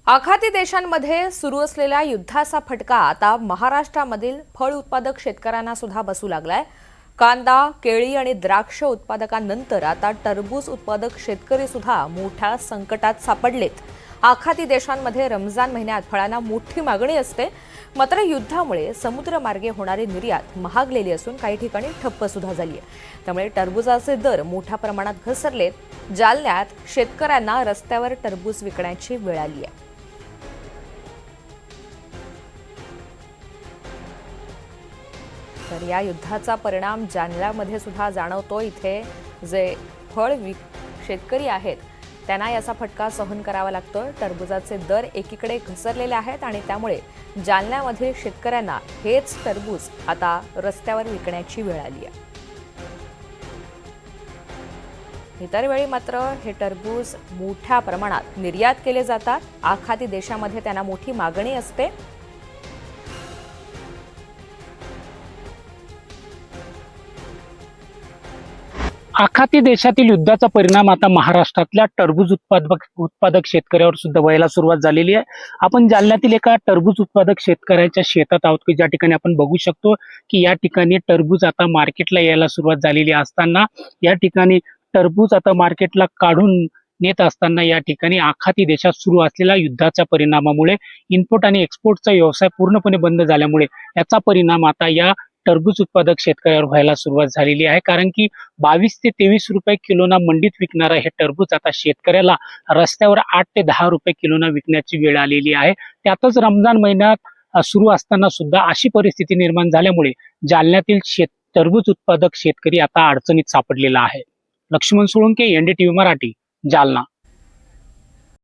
आखाती देशांमध्ये सुरू असलेल्या युद्धाचा फटका आता महाराष्ट्रामधील फळ उत्पादक शेतकऱ्यांना सुद्धा बसू लागलाय। कांदा, केळी आणि द्राक्ष उत्पादकांनंतर आता टरबूज उत्पादक शेतकरी सुद्धा मोठ्या संकटात सापडलेत। आखाती देशांमध्ये रमजान महिन्यात फळांना मोठी मागणी असते, मात्र युद्धामुळे समुद्रमार्गे होणारी निर्यात महागलेली असून काही ठिकाणी ठप्प सुद्धा झाली आहे। त्यामुळे टरबूजाचे दर मोठ्या प्रमाणात घसरलेत। जालन्यात शेतकऱ्यांना रस्त्यावर टरबूज विकण्याची वेळ आली आहे। तर या युद्धाचा परिणाम जालन्यामध्ये सुद्धा जाणवतो। इथे जे शेतकरी आहेत त्यांना याचा फटका सहन करावा लागतोय। टरबूजाचे दर एकीकडे घसरलेले आहेत आणि त्यामुळे जालन्यामध्ये शेतकऱ्यांना हेच टरबूज आता रस्त्यावर विकण्याची वेळ आली आहे। इतर वेळी मात्र हे टरबूज मोठ्या प्रमाणात निर्यात केले जातात। आखाती देशामध्ये त्यांना मोठी मागणी असते। आखाती देशातील युद्धाचा परिणाम आता महाराष्ट्रातल्या टरबूज उत्पादक शेतकऱ्यावर सुद्धा व्हायला सुरुवात झालेली आहे। आपण जालन्यातील एका टरबूज उत्पादक शेतकऱ्याच्या शेतात आहोत की ज्या ठिकाणी आपण बघू शकतो की या ठिकाणी टरबूज आता मार्केटला यायला सुरुवात झालेली असताना या ठिकाणी टरबूज आता मार्केटला काढून नेत असताना या ठिकाणी आखाती देशात सुरू असलेल्या युद्धाच्या परिणामामुळे इम्पोर्ट आणि एक्सपोर्टचा व्यवसाय पूर्णपणे बंद झाल्यामुळे याचा परिणाम आता या टरबूज उत्पादक शेतकऱ्यावर व्हायला सुरुवात झालेली आहे। कारण की 22 ते 23 रुपये किलोना मंडीत विकणारा हे टरबूज आता शेतकऱ्याला रस्त्यावर 8 ते 10 रुपये किलोना विकण्याची वेळ आलेली आहे। त्यातच रमजान महिन्यात सुरू असताना सुद्धा अशी परिस्थिती निर्माण झाल्यामुळे जालन्यातील टरबूज उत्पादक शेतकरी आता अडचणीत सापडलेला आहे। लक्ष्मण सोळंके, एनडीटीव्ही मराठी, जालना।